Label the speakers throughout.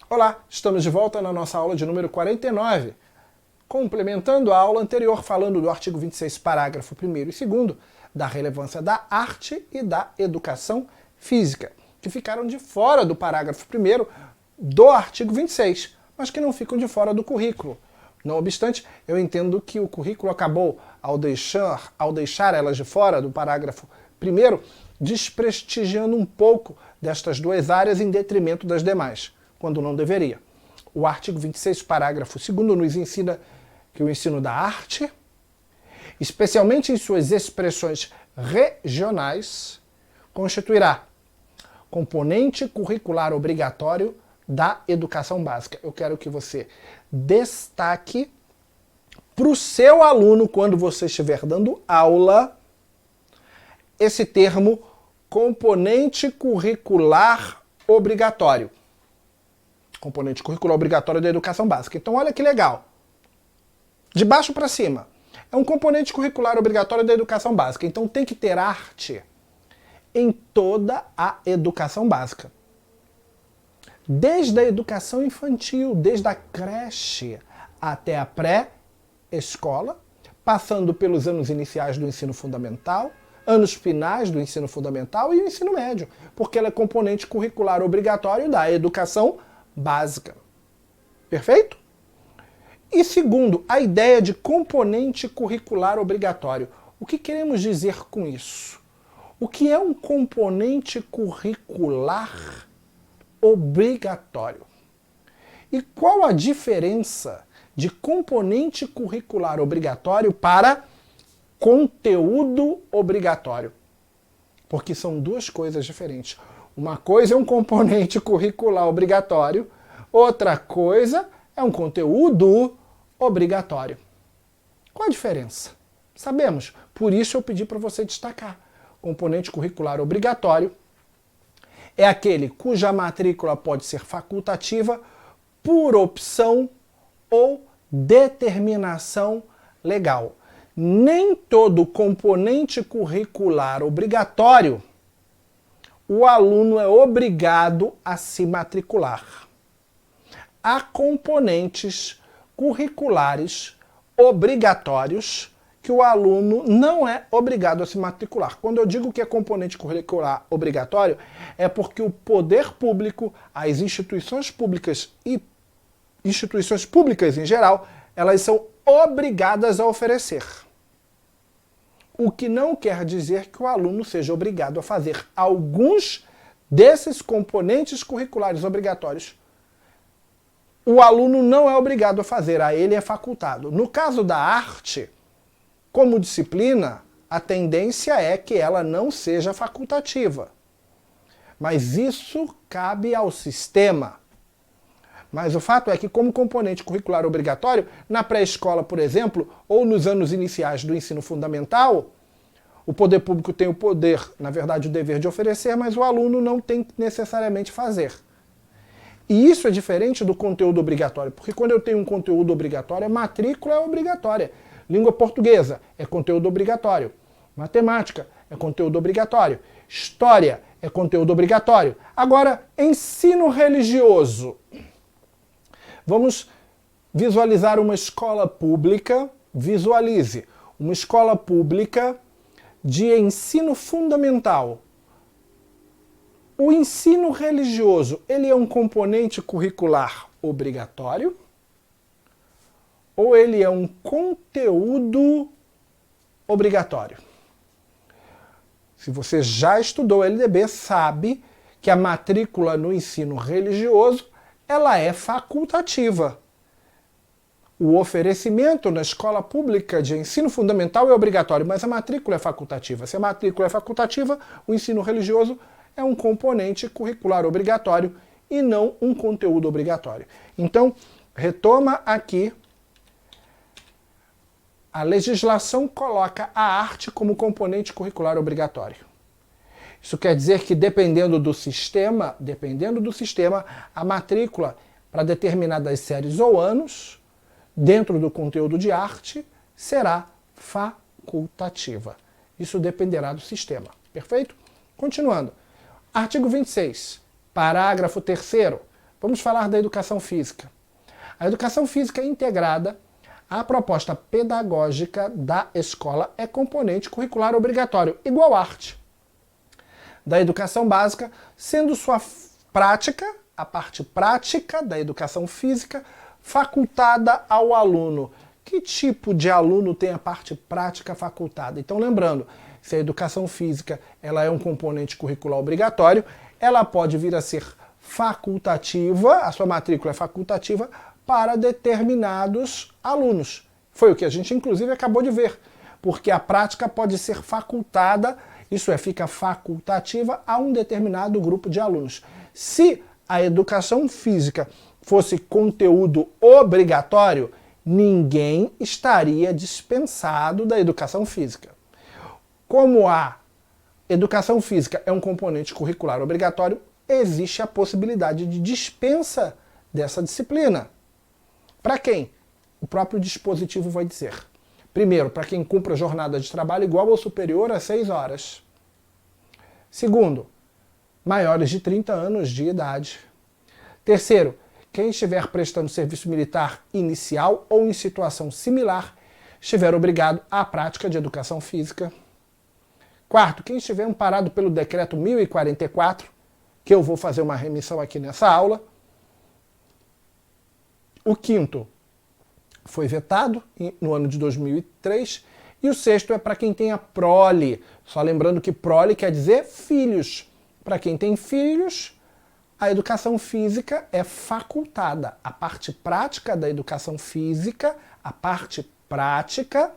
Speaker 1: Olá, estamos de volta na nossa aula de número 49, complementando a aula anterior falando do artigo 26, parágrafo 1º e 2º, da relevância da arte e da educação física, que ficaram de fora do parágrafo 1º do artigo 26, mas que não ficam de fora do currículo. Não obstante, eu entendo que o currículo acabou, ao deixar elas de fora do parágrafo 1º, desprestigiando um pouco destas duas áreas em detrimento das demais, quando não deveria. O artigo 26, parágrafo 2º, nos ensina que o ensino da arte, especialmente em suas expressões regionais, constituirá componente curricular obrigatório da educação básica. Eu quero que você destaque para o seu aluno, quando você estiver dando aula, esse termo componente curricular obrigatório. Componente curricular obrigatório da educação básica. Então olha que legal. De baixo para cima. É um componente curricular obrigatório da educação básica. Então tem que ter arte em toda a educação básica. Desde a educação infantil, desde a creche até a pré-escola, passando pelos anos iniciais do ensino fundamental, anos finais do ensino fundamental e o ensino médio, porque ela é componente curricular obrigatório da educação básica. Perfeito? E segundo, a ideia de componente curricular obrigatório. O que queremos dizer com isso? O que é um componente curricular obrigatório? E qual a diferença de componente curricular obrigatório para conteúdo obrigatório? Porque são duas coisas diferentes. Uma coisa é um componente curricular obrigatório, outra coisa é um conteúdo obrigatório. Qual a diferença? Sabemos, por isso eu pedi para você destacar. Componente curricular obrigatório é aquele cuja matrícula pode ser facultativa por opção ou determinação legal. Nem todo componente curricular obrigatório o aluno é obrigado a se matricular. Há componentes curriculares obrigatórios que o aluno não é obrigado a se matricular. Quando eu digo que é componente curricular obrigatório, é porque o poder público, as instituições públicas e instituições públicas em geral, elas são obrigadas a oferecer. O que não quer dizer que o aluno seja obrigado a fazer alguns desses componentes curriculares obrigatórios. O aluno não é obrigado a fazer, a ele é facultado. No caso da arte, como disciplina, a tendência é que ela não seja facultativa. Mas isso cabe ao sistema. Mas o fato é que, como componente curricular obrigatório, na pré-escola, por exemplo, ou nos anos iniciais do ensino fundamental, o poder público tem o poder, na verdade, o dever de oferecer, mas o aluno não tem que necessariamente fazer. E isso é diferente do conteúdo obrigatório, porque quando eu tenho um conteúdo obrigatório, a matrícula é obrigatória. Língua portuguesa é conteúdo obrigatório. Matemática é conteúdo obrigatório. História é conteúdo obrigatório. Agora, ensino religioso. Vamos visualizar uma escola pública, visualize, uma escola pública de ensino fundamental. O ensino religioso, ele é um componente curricular obrigatório? Ou ele é um conteúdo obrigatório? Se você já estudou LDB, sabe que a matrícula no ensino religioso ela é facultativa. O oferecimento na escola pública de ensino fundamental é obrigatório, mas a matrícula é facultativa. Se a matrícula é facultativa, o ensino religioso é um componente curricular obrigatório e não um conteúdo obrigatório. Então, retoma aqui. A legislação coloca a arte como componente curricular obrigatório. Isso quer dizer que, dependendo do sistema, a matrícula para determinadas séries ou anos, dentro do conteúdo de arte, será facultativa. Isso dependerá do sistema. Perfeito? Continuando. Artigo 26, parágrafo 3º Vamos falar da educação física. A educação física integrada à proposta pedagógica da escola é componente curricular obrigatório, igual arte, da educação básica, sendo sua prática, a parte prática da educação física, facultada ao aluno. Que tipo de aluno tem a parte prática facultada? Então, lembrando, se a educação física ela é um componente curricular obrigatório, ela pode vir a ser facultativa, a sua matrícula é facultativa para determinados alunos. Foi o que a gente, inclusive, acabou de ver, porque a prática pode ser facultada, isso é, fica facultativa a um determinado grupo de alunos. Se a educação física fosse conteúdo obrigatório, ninguém estaria dispensado da educação física. Como a educação física é um componente curricular obrigatório, existe a possibilidade de dispensa dessa disciplina. Para quem? O próprio dispositivo vai dizer. Primeiro, para quem cumpra a jornada de trabalho igual ou superior a 6 horas. Segundo, maiores de 30 anos de idade. Terceiro, quem estiver prestando serviço militar inicial ou em situação similar estiver obrigado à prática de educação física. Quarto, quem estiver amparado pelo decreto 1044, que eu vou fazer uma remissão aqui nessa aula. O quinto foi vetado no ano de 2003. E o sexto é para quem tem a prole. Só lembrando que prole quer dizer filhos. Para quem tem filhos, a educação física é facultada. A parte prática da educação física, a parte prática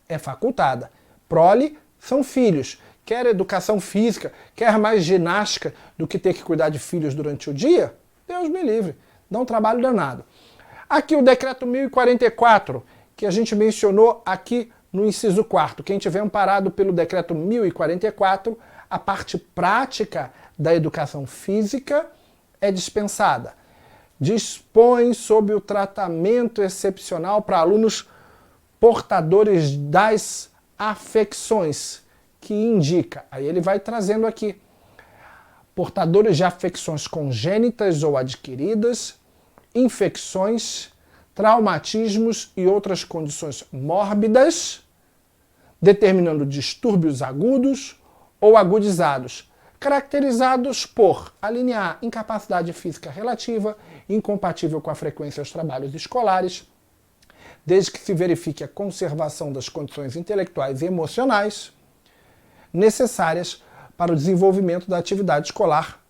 Speaker 1: é facultada. Prole são filhos. Quer educação física, quer mais ginástica do que ter que cuidar de filhos durante o dia? Deus me livre, dá um trabalho danado. Aqui o decreto 1044, que a gente mencionou aqui no inciso 4º. Quem tiver amparado pelo decreto 1044, a parte prática da educação física é dispensada. Dispõe sobre o tratamento excepcional para alunos portadores das afecções, que indica, aí ele vai trazendo aqui, portadores de afecções congênitas ou adquiridas, infecções, traumatismos e outras condições mórbidas, determinando distúrbios agudos ou agudizados, caracterizados por, a linha A, incapacidade física relativa, incompatível com a frequência aos trabalhos escolares, desde que se verifique a conservação das condições intelectuais e emocionais necessárias para o desenvolvimento da atividade escolar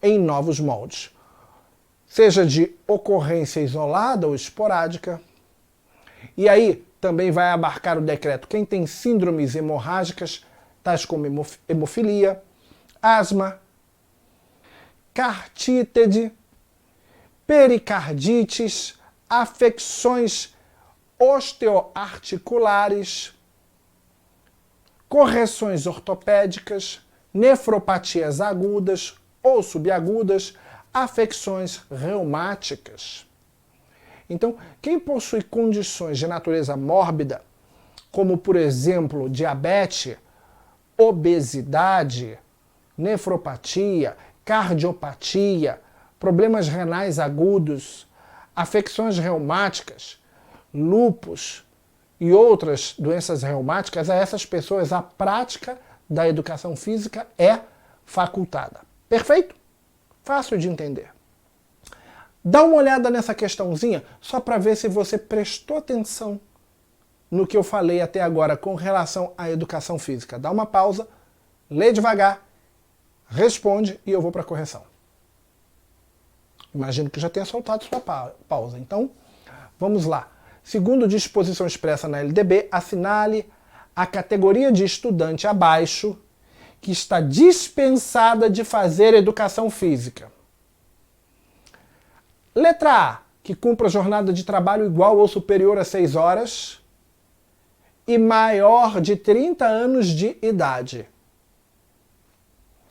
Speaker 1: em novos moldes, seja de ocorrência isolada ou esporádica. E aí também vai abarcar o decreto quem tem síndromes hemorrágicas, tais como hemofilia, asma, cartítide, pericardites, afecções osteoarticulares, correções ortopédicas, nefropatias agudas ou subagudas, afecções reumáticas. Então, quem possui condições de natureza mórbida, como por exemplo diabetes, obesidade, nefropatia, cardiopatia, problemas renais agudos, afecções reumáticas, lúpus e outras doenças reumáticas, a essas pessoas a prática da educação física é facultada. Perfeito? Fácil de entender. Dá uma olhada nessa questãozinha só para ver se você prestou atenção no que eu falei até agora com relação à educação física. Dá uma pausa, lê devagar, responde e eu vou para a correção. Imagino que já tenha soltado sua pausa. Então, vamos lá. Segundo disposição expressa na LDB, assinale a categoria de estudante abaixo que está dispensada de fazer educação física. Letra A, que cumpra jornada de trabalho igual ou superior a 6 horas e maior de 30 anos de idade.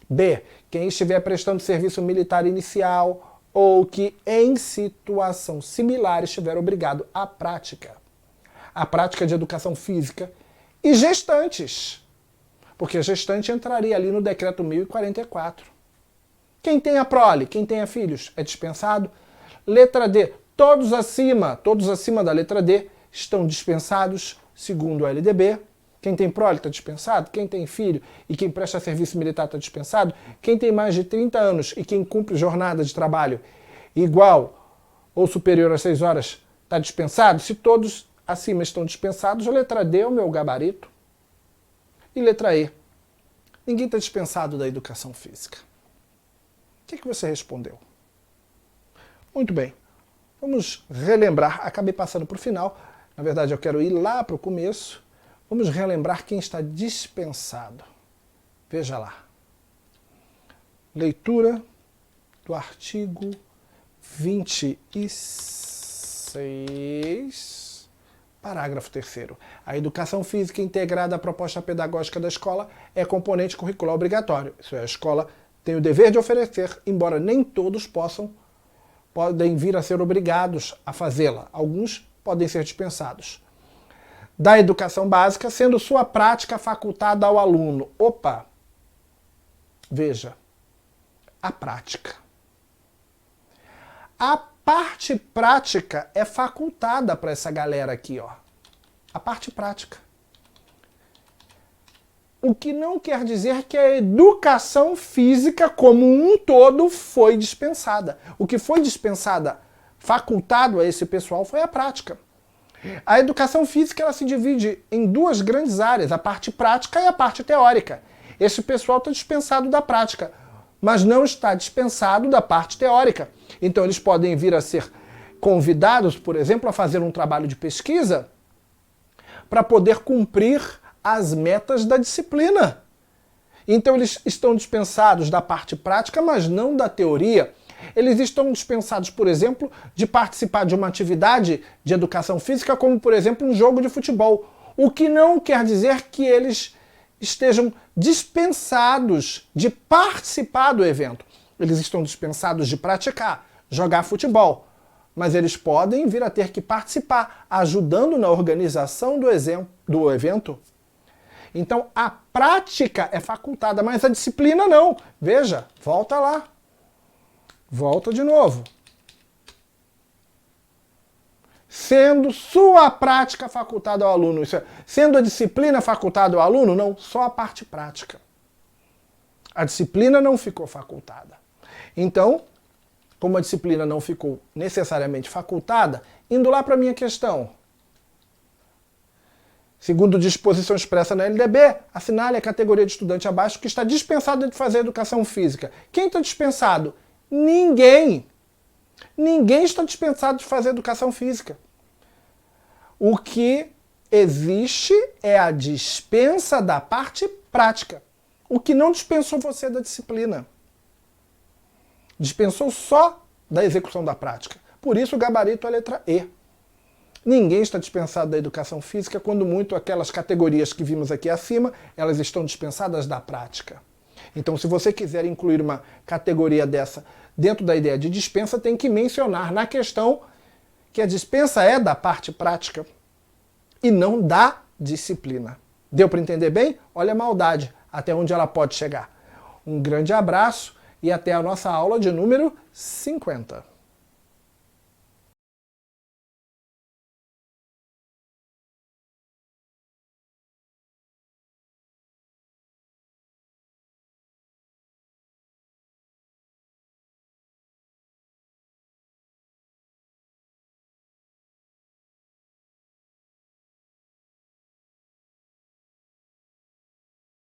Speaker 1: B, quem estiver prestando serviço militar inicial ou que em situação similar estiver obrigado à prática. A prática de educação física e gestantes, porque a gestante entraria ali no decreto 1044. Quem tem a prole, quem tenha filhos, é dispensado. Letra D, todos acima da letra D estão dispensados, segundo a LDB. Quem tem prole está dispensado, quem tem filho e quem presta serviço militar está dispensado, quem tem mais de 30 anos e quem cumpre jornada de trabalho igual ou superior a 6 horas está dispensado. Se todos acima estão dispensados, a letra D é o meu gabarito. E letra E, ninguém está dispensado da educação física. O que você respondeu? Muito bem, vamos relembrar, acabei passando para o final, na verdade eu quero ir lá para o começo. Vamos relembrar quem está dispensado. Veja lá. Leitura do artigo 26, parágrafo 3º. A educação física integrada à proposta pedagógica da escola é componente curricular obrigatório. Isso é, a escola tem o dever de oferecer, embora nem todos podem vir a ser obrigados a fazê-la. Alguns podem ser dispensados da educação básica, sendo sua prática facultada ao aluno. Opa! Veja, a prática. A parte prática é facultada para essa galera aqui, ó. A parte prática. O que não quer dizer que a educação física como um todo foi dispensada. O que foi dispensada, facultado a esse pessoal, foi a prática. A educação física ela se divide em duas grandes áreas, a parte prática e a parte teórica. Esse pessoal está dispensado da prática, mas não está dispensado da parte teórica. Então eles podem vir a ser convidados, por exemplo, a fazer um trabalho de pesquisa para poder cumprir as metas da disciplina. Então eles estão dispensados da parte prática, mas não da teoria. Eles estão dispensados, por exemplo, de participar de uma atividade de educação física, como, por exemplo, um jogo de futebol. O que não quer dizer que eles estejam dispensados de participar do evento. Eles estão dispensados de praticar, jogar futebol. Mas eles podem vir a ter que participar, ajudando na organização do evento. Então, a prática é facultada, mas a disciplina não. Veja, volta lá. Volta de novo. Sendo sua prática facultada ao aluno. Isso é, sendo a disciplina facultada ao aluno, não, só a parte prática. A disciplina não ficou facultada. Então, como a disciplina não ficou necessariamente facultada, indo lá para a minha questão. Segundo disposição expressa na LDB, assinale a categoria de estudante abaixo que está dispensado de fazer educação física. Quem está dispensado? Ninguém. Ninguém está dispensado de fazer educação física. O que existe é a dispensa da parte prática. O que não dispensou você da disciplina. Dispensou só da execução da prática. Por isso o gabarito é a letra E. Ninguém está dispensado da educação física, quando muito aquelas categorias que vimos aqui acima, elas estão dispensadas da prática. Então, se você quiser incluir uma categoria dessa dentro da ideia de dispensa, tem que mencionar na questão que a dispensa é da parte prática e não da disciplina. Deu para entender bem? Olha a maldade, até onde ela pode chegar. Um grande abraço e até a nossa aula de número 50.